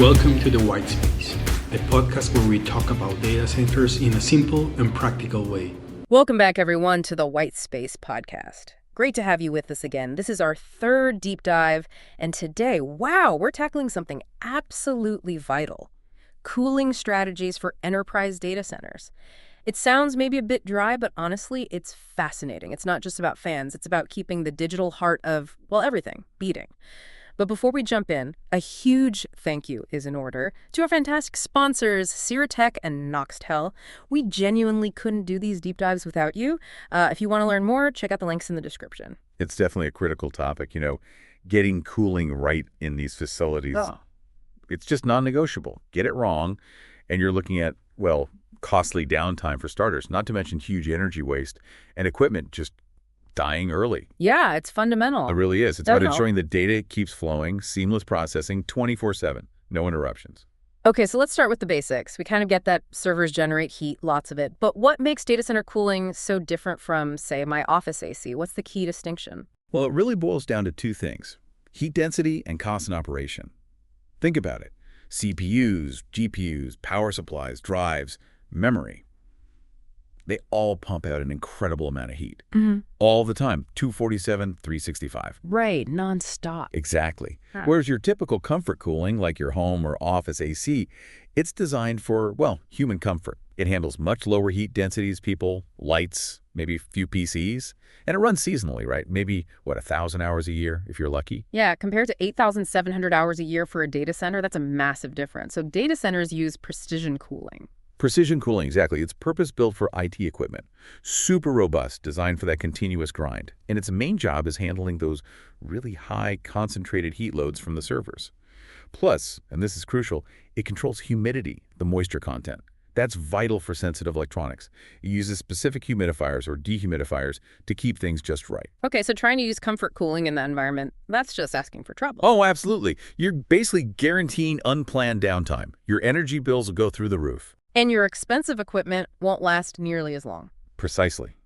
Welcome to The White Space, a podcast where we talk about data centers in a simple and practical way. Welcome back, everyone, to the White Space podcast. Great to have you with us again. This is our third deep dive, and today, wow, we're tackling something absolutely vital: cooling strategies for enterprise data centers. It sounds maybe a bit dry, but honestly, it's fascinating. It's not just about fans. It's about keeping the digital heart of, well, everything beating. But before we jump in, a huge thank you is in order to our fantastic sponsors, Sierra and Noxtel. We genuinely couldn't do these deep dives without you. If you want to learn more, check out the links in the description. It's definitely a critical topic, getting cooling right in these facilities. It's just non-negotiable. Get it wrong, and you're looking at, well, costly downtime for starters, not to mention huge energy waste and equipment just dying early. Yeah, it's fundamental. It really is. It's about ensuring the data keeps flowing, seamless processing, 24/7, no interruptions. Okay, so let's start with the basics. We kind of get that servers generate heat, lots of it. But what makes data center cooling so different from, say, my office AC? What's the key distinction? Well, it really boils down to two things: heat density and cost in operation. Think about it. CPUs, GPUs, power supplies, drives, memory. They all pump out an incredible amount of heat. All the time, 247, 365. Right, nonstop. Exactly. Whereas your typical comfort cooling, like your home or office AC, it's designed for, well, human comfort. It handles much lower heat densities, people, lights, maybe a few PCs, and it runs seasonally, right? Maybe, 1,000 hours a year if you're lucky? Yeah, compared to 8,700 hours a year for a data center, that's a massive difference. So data centers use precision cooling. Precision cooling, exactly. It's purpose-built for IT equipment. Super robust, designed for that continuous grind. And its main job is handling those really high concentrated heat loads from the servers. Plus, and this is crucial, it controls humidity, the moisture content. That's vital for sensitive electronics. It uses specific humidifiers or dehumidifiers to keep things just right. Okay, so trying to use comfort cooling in that environment, that's just asking for trouble. Oh, absolutely. You're basically guaranteeing unplanned downtime. Your energy bills will go through the roof. And your expensive equipment won't last nearly as long. Precisely.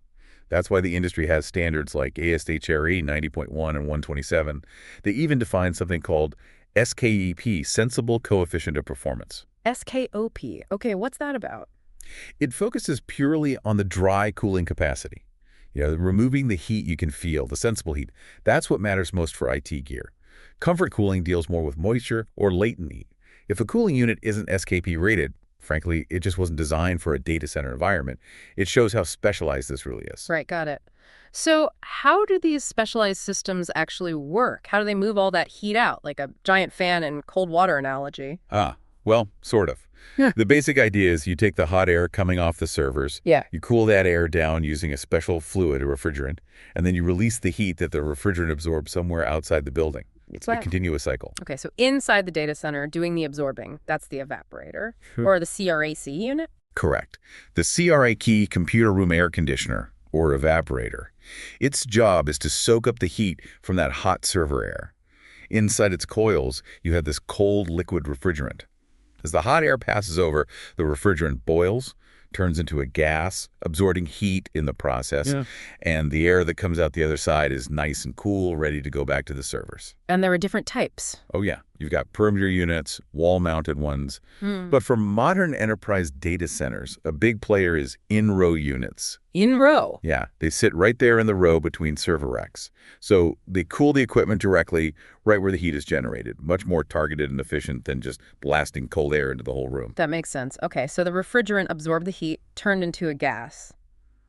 That's why the industry has standards like ASHRE 90.1 and 127. They even define something called SKEP, Sensible Coefficient of Performance. SKOP. Okay, what's that about? It focuses purely on the dry cooling capacity. Removing the heat you can feel, the sensible heat. That's what matters most for IT gear. Comfort cooling deals more with moisture or latent heat. If a cooling unit isn't SKP rated, frankly, it just wasn't designed for a data center environment. It shows how specialized this really is. Right, got it. So how do these specialized systems actually work? How do they move all that heat out, like a giant fan and cold water analogy? Well, sort of. The basic idea is you take the hot air coming off the servers, you cool that air down using a special fluid, a refrigerant, and then you release the heat that the refrigerant absorbs somewhere outside the building. It's a continuous cycle. Okay, so inside the data center, doing the absorbing, that's the evaporator, or the CRAC unit? Correct. The CRAC computer room air conditioner, or evaporator. Its job is to soak up the heat from that hot server air. Inside its coils, you have this cold liquid refrigerant. As the hot air passes over, the refrigerant boils, turns into a gas, absorbing heat in the process, and the air that comes out the other side is nice and cool, ready to go back to the servers. And there are different types. Oh yeah, you've got perimeter units, wall-mounted ones. But for modern enterprise data centers, a big player is in-row units. In-row? Yeah, they sit right there in the row between server racks. So they cool the equipment directly right where the heat is generated, much more targeted and efficient than just blasting cold air into the whole room. That makes sense. Okay, so the refrigerant absorbed the heat, turned into a gas.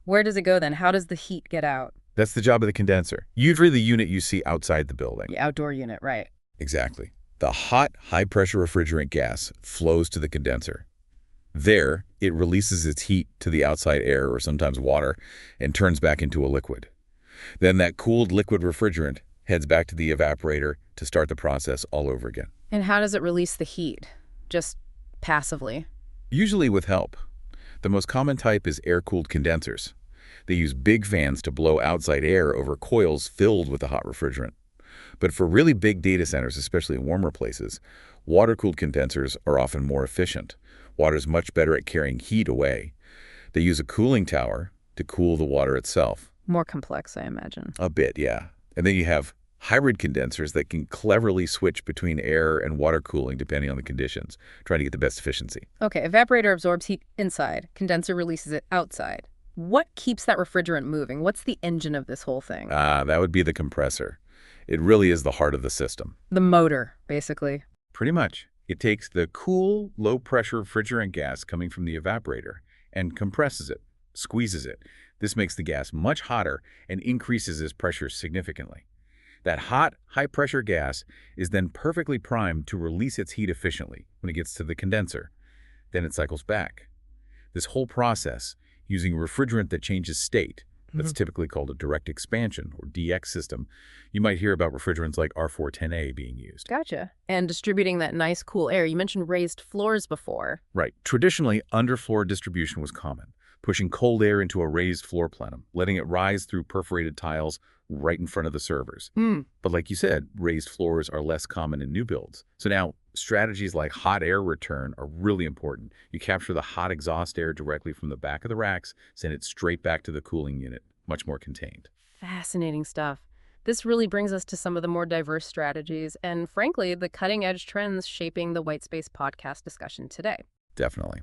Where does it go then? How does the heat get out? That's the job of the condenser, usually the unit you see outside the building. The outdoor unit, right. Exactly. The hot, high-pressure refrigerant gas flows to the condenser. There, it releases its heat to the outside air, or sometimes water, and turns back into a liquid. Then that cooled liquid refrigerant heads back to the evaporator to start the process all over again. And how does it release the heat? Just passively? Usually with help. The most common type is air-cooled condensers. They use big fans to blow outside air over coils filled with the hot refrigerant. But for really big data centers, especially in warmer places, water-cooled condensers are often more efficient. Water's much better at carrying heat away. They use a cooling tower to cool the water itself. More complex, I imagine. A bit, yeah. And then you have hybrid condensers that can cleverly switch between air and water cooling depending on the conditions, trying to get the best efficiency. Okay, evaporator absorbs heat inside, condenser releases it outside. What keeps that refrigerant moving? What's the engine of this whole thing? That would be the compressor. It really is the heart of the system. The motor, basically. Pretty much. It takes the cool, low-pressure refrigerant gas coming from the evaporator and compresses it, squeezes it. This makes the gas much hotter and increases its pressure significantly. That hot, high-pressure gas is then perfectly primed to release its heat efficiently when it gets to the condenser. Then it cycles back. This whole process, using refrigerant that changes state, that's typically called a direct expansion, or DX system. You might hear about refrigerants like R410A being used. Gotcha. And distributing that nice, cool air. You mentioned raised floors before. Right. Traditionally, underfloor distribution was common, pushing cold air into a raised floor plenum, letting it rise through perforated tiles right in front of the servers. But like you said, raised floors are less common in new builds. So now, strategies like hot air return are really important. You capture the hot exhaust air directly from the back of the racks, send it straight back to the cooling unit, much more contained. Fascinating stuff. This really brings us to some of the more diverse strategies and, frankly, the cutting-edge trends shaping the Whitespace podcast discussion today. Definitely.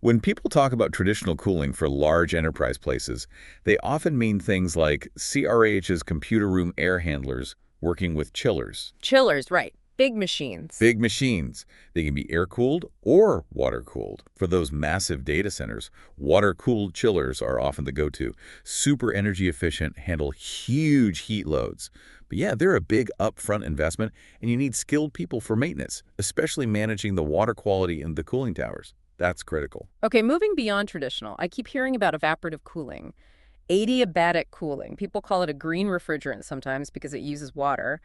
When people talk about traditional cooling for large enterprise places, they often mean things like CRAH's computer room air handlers working with chillers. Chillers, right. Big machines. Big machines. They can be air-cooled or water-cooled. For those massive data centers, water-cooled chillers are often the go-to. Super energy efficient, handle huge heat loads. But yeah, they're a big upfront investment, and you need skilled people for maintenance, especially managing the water quality in the cooling towers. That's critical. Okay, moving beyond traditional, I keep hearing about evaporative cooling. Adiabatic cooling. People call it a green refrigerant sometimes because it uses water.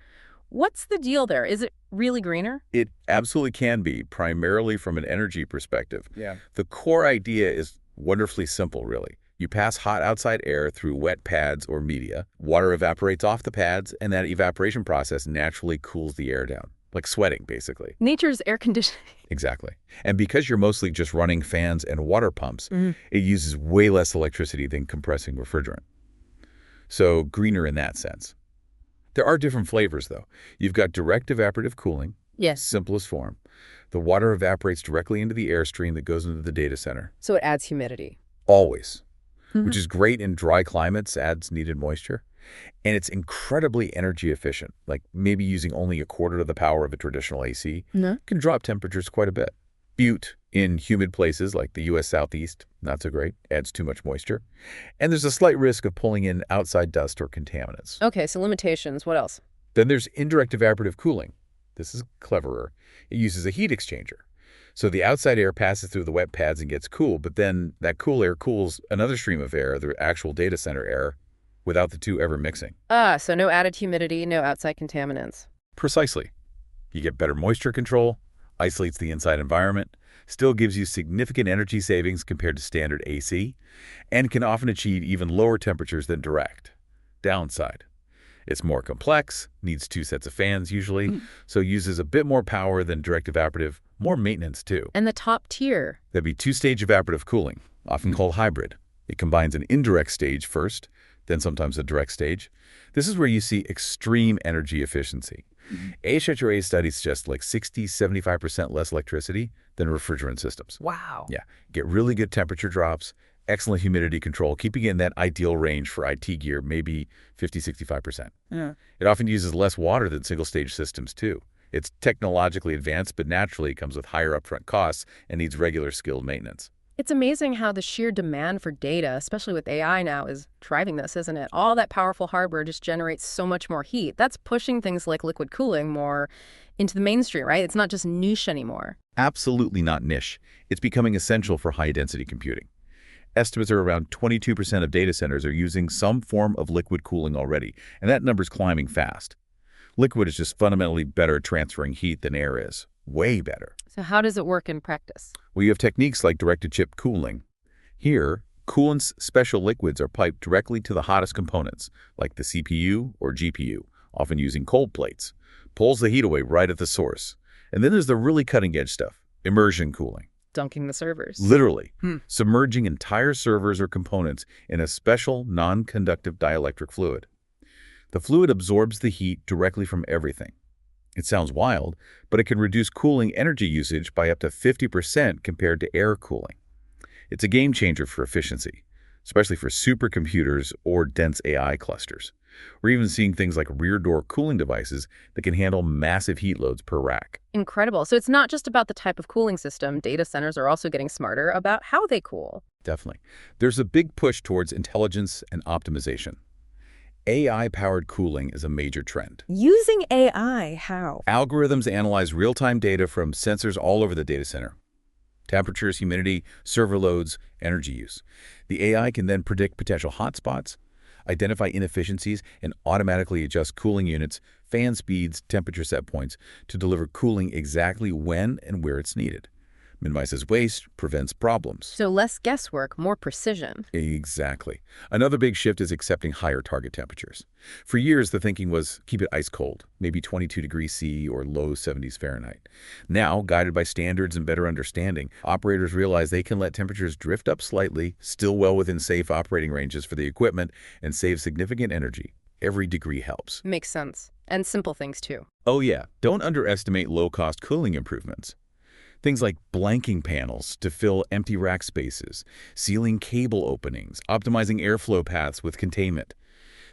What's the deal there? Is it really greener? It absolutely can be, primarily from an energy perspective. Yeah. The core idea is wonderfully simple, really. You pass hot outside air through wet pads or media. Water evaporates off the pads, and that evaporation process naturally cools the air down. Like sweating, basically. Nature's air conditioning. Exactly. And because you're mostly just running fans and water pumps, it uses way less electricity than compressing refrigerant. So greener in that sense. There are different flavors, though. You've got direct evaporative cooling, Yes. simplest form. The water evaporates directly into the airstream that goes into the data center. So it adds humidity. Always. Which is great in dry climates, adds needed moisture. And it's incredibly energy efficient, like maybe using only a quarter of the power of a traditional AC. Can drop temperatures quite a bit. Butte, in humid places like the U.S. Southeast, not so great, adds too much moisture. And there's a slight risk of pulling in outside dust or contaminants. Okay, so limitations. What else? Then there's indirect evaporative cooling. This is cleverer. It uses a heat exchanger. So the outside air passes through the wet pads and gets cool, but then that cool air cools another stream of air, the actual data center air, without the two ever mixing. So no added humidity, no outside contaminants. Precisely. You get better moisture control, isolates the inside environment, still gives you significant energy savings compared to standard AC, and can often achieve even lower temperatures than direct. Downside. It's more complex, needs 2 sets of fans usually, so uses a bit more power than direct evaporative, more maintenance too. And the top tier. That'd be 2-stage evaporative cooling, often called hybrid. It combines an indirect stage first, then sometimes a direct stage. This is where you see extreme energy efficiency. AHRA studies suggest like 60–75% less electricity than refrigerant systems. Wow. Yeah, get really good temperature drops, excellent humidity control, keeping it in that ideal range for IT gear, maybe 50–65%. Yeah. It often uses less water than single-stage systems too. It's technologically advanced, but naturally comes with higher upfront costs and needs regular skilled maintenance. It's amazing how the sheer demand for data, especially with AI now, is driving this, isn't it? All that powerful hardware just generates so much more heat. That's pushing things like liquid cooling more into the mainstream, right? It's not just niche anymore. Absolutely not niche. It's becoming essential for high-density computing. Estimates are around 22% of data centers are using some form of liquid cooling already, and that number's climbing fast. Liquid is just fundamentally better at transferring heat than air is. Way better. So how does it work in practice? Well, you have techniques like direct-to-chip cooling. Here, coolant's special liquids are piped directly to the hottest components, like the CPU or GPU, often using cold plates. Pulls the heat away right at the source. And then there's the really cutting-edge stuff, immersion cooling. Dunking the servers. Literally, submerging entire servers or components in a special non-conductive dielectric fluid. The fluid absorbs the heat directly from everything. It sounds wild, but it can reduce cooling energy usage by up to 50% compared to air cooling. It's a game changer for efficiency, especially for supercomputers or dense AI clusters. We're even seeing things like rear-door cooling devices that can handle massive heat loads per rack. Incredible. So it's not just about the type of cooling system. Data centers are also getting smarter about how they cool. Definitely. There's a big push towards intelligence and optimization. AI-powered cooling is a major trend. Using AI, how? Algorithms analyze real-time data from sensors all over the data center. Temperatures, humidity, server loads, energy use. The AI can then predict potential hotspots, identify inefficiencies, and automatically adjust cooling units, fan speeds, temperature set points to deliver cooling exactly when and where it's needed. Minimizes waste, prevents problems. So less guesswork, more precision. Exactly. Another big shift is accepting higher target temperatures. For years, the thinking was keep it ice cold, maybe 22 degrees C or low 70s Fahrenheit. Now, guided by standards and better understanding, operators realize they can let temperatures drift up slightly, still well within safe operating ranges for the equipment, and save significant energy. Every degree helps. Makes sense. And simple things, too. Oh yeah, don't underestimate low-cost cooling improvements. Things like blanking panels to fill empty rack spaces, sealing cable openings, optimizing airflow paths with containment.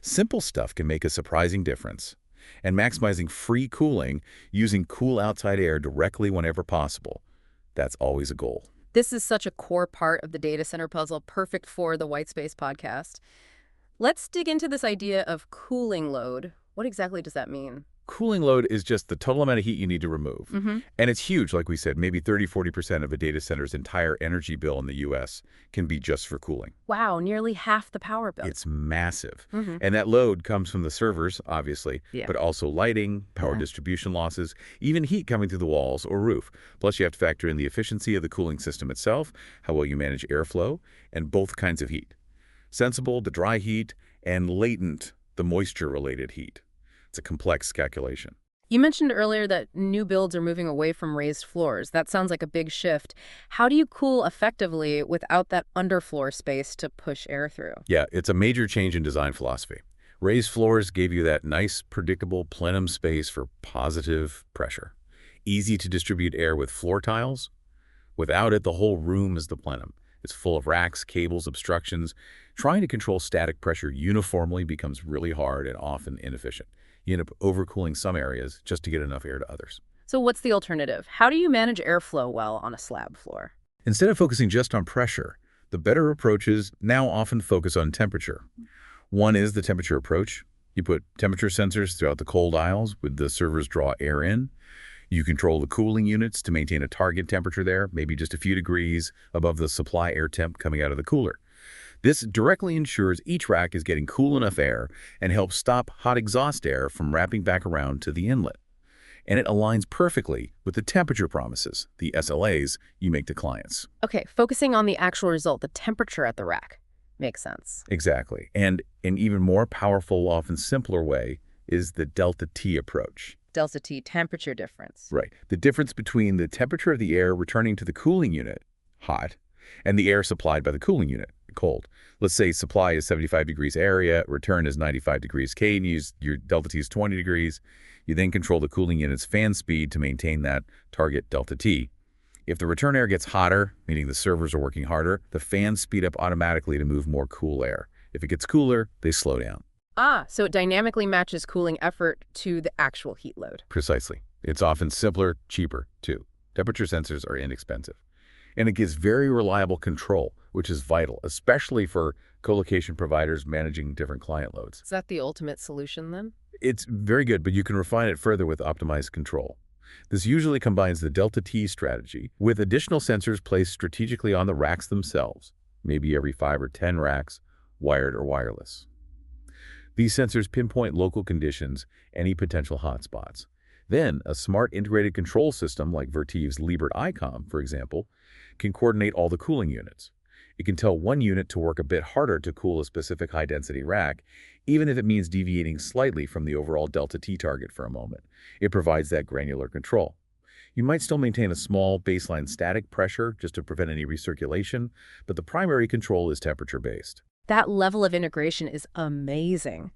Simple stuff can make a surprising difference. And maximizing free cooling using cool outside air directly whenever possible. That's always a goal. This is such a core part of the data center puzzle, perfect for the White Space podcast. Let's dig into this idea of cooling load. What exactly does that mean? Cooling load is just the total amount of heat you need to remove. And it's huge, like we said, maybe 30–40% of a data center's entire energy bill in the US can be just for cooling. Wow, nearly half the power bill. It's massive. And that load comes from the servers, obviously, but also lighting, power distribution losses, even heat coming through the walls or roof. Plus, you have to factor in the efficiency of the cooling system itself, how well you manage airflow, and both kinds of heat. Sensible, the dry heat, and latent, the moisture-related heat. It's a complex calculation. You mentioned earlier that new builds are moving away from raised floors. That sounds like a big shift. How do you cool effectively without that underfloor space to push air through? Yeah, it's a major change in design philosophy. Raised floors gave you that nice, predictable plenum space for positive pressure. Easy to distribute air with floor tiles. Without it, the whole room is the plenum. It's full of racks, cables, obstructions. Trying to control static pressure uniformly becomes really hard and often inefficient. You end up overcooling some areas just to get enough air to others. So what's the alternative? How do you manage airflow well on a slab floor? Instead of focusing just on pressure, the better approaches now often focus on temperature. One is the temperature approach. You put temperature sensors throughout the cold aisles with the servers draw air in. You control the cooling units to maintain a target temperature there, maybe just a few degrees above the supply air temp coming out of the cooler. This directly ensures each rack is getting cool enough air and helps stop hot exhaust air from wrapping back around to the inlet. And it aligns perfectly with the temperature promises, the SLAs, you make to clients. Okay, focusing on the actual result, the temperature at the rack. Makes sense. Exactly. And an even more powerful, often simpler way is the delta T approach. Delta T, temperature difference. Right. The difference between the temperature of the air returning to the cooling unit, hot, and the air supplied by the cooling unit, cold. Let's say supply is 75 degrees area, return is 95 degrees K, and your delta T is 20 degrees. You then control the cooling unit's fan speed to maintain that target delta T. If the return air gets hotter, meaning the servers are working harder, the fans speed up automatically to move more cool air. If it gets cooler, they slow down. So it dynamically matches cooling effort to the actual heat load. Precisely. It's often simpler, cheaper, too. Temperature sensors are inexpensive. And it gives very reliable control, which is vital, especially for colocation providers managing different client loads. Is that the ultimate solution then? It's very good, but you can refine it further with optimized control. This usually combines the delta T strategy with additional sensors placed strategically on the racks themselves, maybe every 5 or 10 racks, wired or wireless. These sensors pinpoint local conditions, any potential hotspots. Then, a smart integrated control system like Vertiv's Liebert ICOM, for example, can coordinate all the cooling units. It can tell one unit to work a bit harder to cool a specific high-density rack, even if it means deviating slightly from the overall delta T target for a moment. It provides that granular control. You might still maintain a small baseline static pressure just to prevent any recirculation, but the primary control is temperature-based. That level of integration is amazing.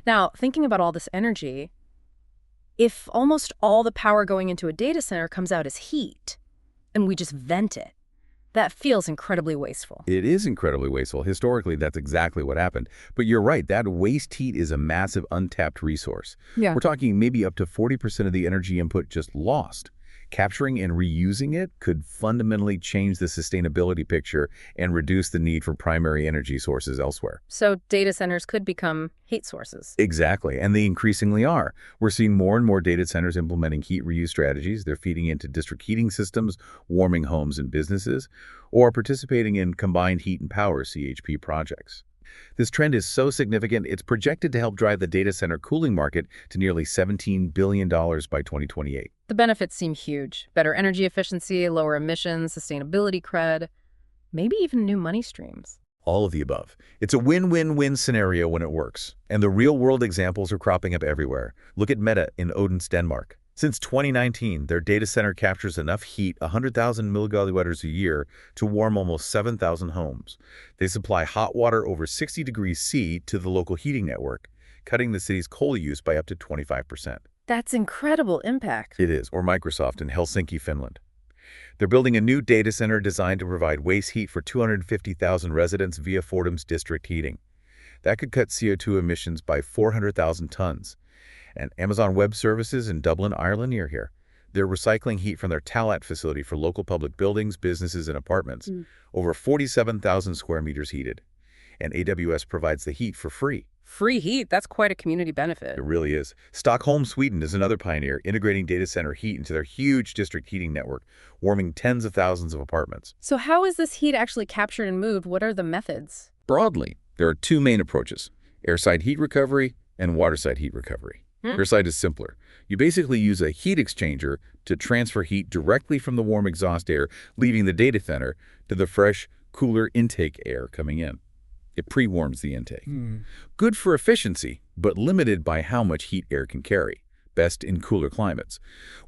Now, thinking about all this energy, if almost all the power going into a data center comes out as heat, and we just vent it, that feels incredibly wasteful. It is incredibly wasteful. Historically, that's exactly what happened. But you're right, that waste heat is a massive untapped resource. Yeah. We're talking maybe up to 40% of the energy input just lost. Capturing and reusing it could fundamentally change the sustainability picture and reduce the need for primary energy sources elsewhere. So data centers could become heat sources. Exactly, and they increasingly are. We're seeing more and more data centers implementing heat reuse strategies. They're feeding into district heating systems, warming homes and businesses, or participating in combined heat and power (CHP) projects. This trend is so significant, it's projected to help drive the data center cooling market to nearly $17 billion by 2028. The benefits seem huge. Better energy efficiency, lower emissions, sustainability cred, maybe even new money streams. All of the above. It's a win-win-win scenario when it works. And the real-world examples are cropping up everywhere. Look at Meta in Odense, Denmark. Since 2019, their data center captures enough heat, 100,000 milligalliwatts a year, to warm almost 7,000 homes. They supply hot water over 60 degrees C to the local heating network, cutting the city's coal use by up to 25%. That's incredible impact. It is. Or Microsoft in Helsinki, Finland. They're building a new data center designed to provide waste heat for 250,000 residents via Fortum's district heating. That could cut CO2 emissions by 400,000 tons. And Amazon Web Services in Dublin, Ireland, near here. They're recycling heat from their Talat facility for local public buildings, businesses, and apartments. Over 47,000 square meters heated. And AWS provides the heat for free. Free heat, that's quite a community benefit. It really is. Stockholm, Sweden is another pioneer, integrating data center heat into their huge district heating network, warming tens of thousands of apartments. So how is this heat actually captured and moved? What are the methods? Broadly, there are two main approaches: airside heat recovery and waterside heat recovery. Airside is simpler. You basically use a heat exchanger to transfer heat directly from the warm exhaust air leaving the data center to the fresh, cooler intake air coming in. It pre-warms the intake. Good for efficiency, but limited by how much heat air can carry. Best in cooler climates.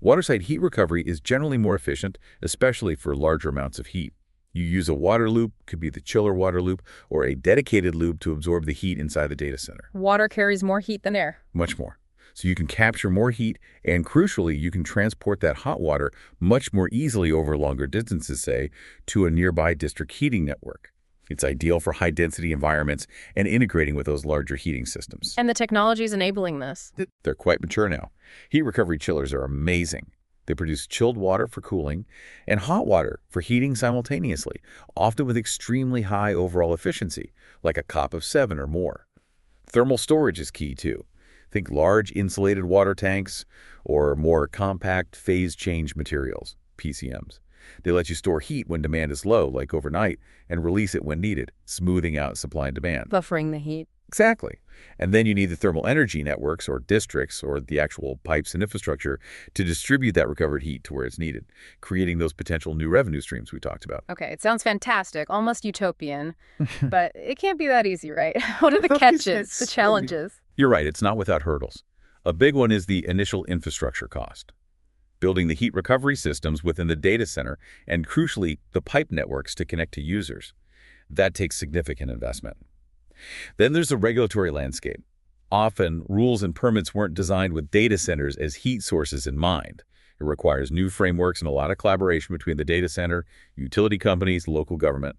Waterside heat recovery is generally more efficient, especially for larger amounts of heat. You use a water loop, could be the chiller water loop, or a dedicated loop to absorb the heat inside the data center. Water carries more heat than air. Much more. So you can capture more heat, and crucially, you can transport that hot water much more easily over longer distances, say, to a nearby district heating network. It's ideal for high-density environments and integrating with those larger heating systems. And the technology is enabling this. They're quite mature now. Heat recovery chillers are amazing. They produce chilled water for cooling and hot water for heating simultaneously, often with extremely high overall efficiency, like a COP of 7 or more. Thermal storage is key, too. Think large insulated water tanks or more compact phase change materials, PCMs. They let you store heat when demand is low, like overnight, and release it when needed, smoothing out supply and demand. Buffering the heat. Exactly. And then you need the thermal energy networks or districts or the actual pipes and infrastructure to distribute that recovered heat to where it's needed, creating those potential new revenue streams we talked about. Okay, it sounds fantastic, almost utopian, but it can't be that easy, right? What are the catches, the challenges? You're right, it's not without hurdles. A big one is the initial infrastructure cost. Building the heat recovery systems within the data center and, crucially, the pipe networks to connect to users. That takes significant investment. Then there's the regulatory landscape. Often, rules and permits weren't designed with data centers as heat sources in mind. It requires new frameworks and a lot of collaboration between the data center, utility companies, local government.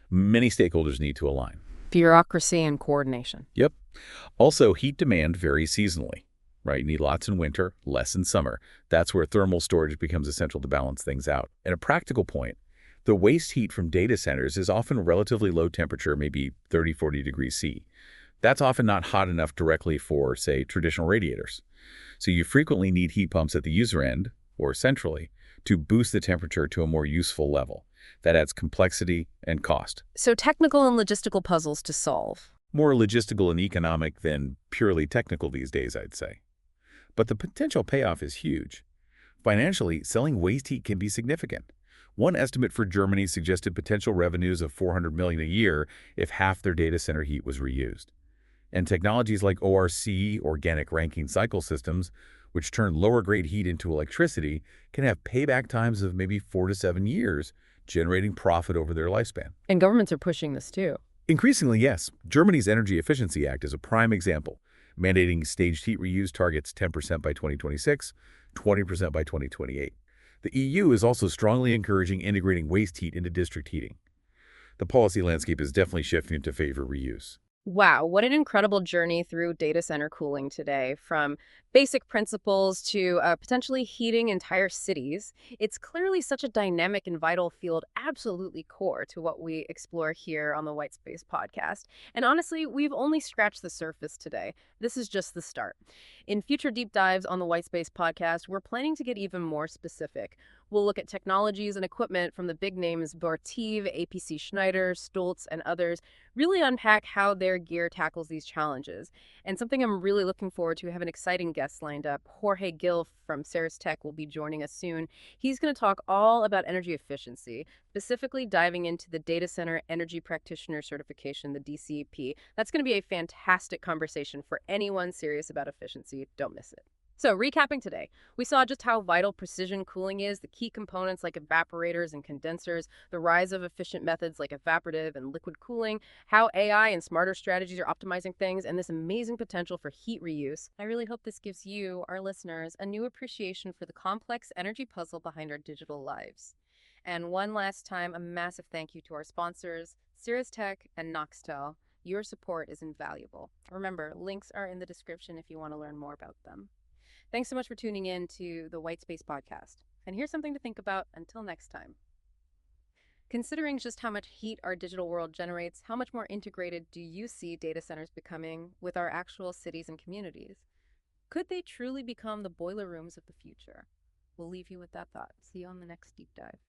Many stakeholders need to align. Bureaucracy and coordination. Yep. Also, heat demand varies seasonally, right? You need lots in winter, less in summer. That's where thermal storage becomes essential to balance things out. And a practical point, the waste heat from data centers is often relatively low temperature, maybe 30, 40 degrees C. That's often not hot enough directly for, say, traditional radiators. So you frequently need heat pumps at the user end, or centrally, to boost the temperature to a more useful level. That adds complexity and cost. So technical and logistical puzzles to solve. More logistical and economic than purely technical these days, I'd say. But the potential payoff is huge. Financially, selling waste heat can be significant. One estimate for Germany suggested potential revenues of $400 million a year if half their data center heat was reused. And technologies like ORC, organic Rankine cycle systems, which turn lower-grade heat into electricity, can have payback times of maybe 4 to 7 years, generating profit over their lifespan. And governments are pushing this too. Increasingly, yes. Germany's Energy Efficiency Act is a prime example, mandating staged heat reuse targets 10% by 2026, 20% by 2028. The EU is also strongly encouraging integrating waste heat into district heating. The policy landscape is definitely shifting to favor reuse. Wow, what an incredible journey through data center cooling today, from basic principles to potentially heating entire cities. It's clearly such a dynamic and vital field, absolutely core to what we explore here on the Whitespace podcast. And honestly, we've only scratched the surface today. This is just the start. In future deep dives on the Whitespace podcast, we're planning to get even more specific. We'll look at technologies and equipment from the big names Vertiv, APC Schneider, Stultz, and others, really unpack how their gear tackles these challenges. And something I'm really looking forward to, have an exciting guest lined up. Jorge Gil from Ceres Tech will be joining us soon. He's going to talk all about energy efficiency, specifically diving into the Data Center Energy Practitioner Certification, the DCEP. That's going to be a fantastic conversation for anyone serious about efficiency. Don't miss it. So, recapping today, we saw just how vital precision cooling is, the key components like evaporators and condensers, the rise of efficient methods like evaporative and liquid cooling, how AI and smarter strategies are optimizing things, and this amazing potential for heat reuse. I really hope this gives you, our listeners, a new appreciation for the complex energy puzzle behind our digital lives. And one last time, a massive thank you to our sponsors, Cirrus Tech and Noxtel. Your support is invaluable. Remember, links are in the description if you want to learn more about them. Thanks so much for tuning in to the Whitespace podcast. And here's something to think about until next time. Considering just how much heat our digital world generates, how much more integrated do you see data centers becoming with our actual cities and communities? Could they truly become the boiler rooms of the future? We'll leave you with that thought. See you on the next deep dive.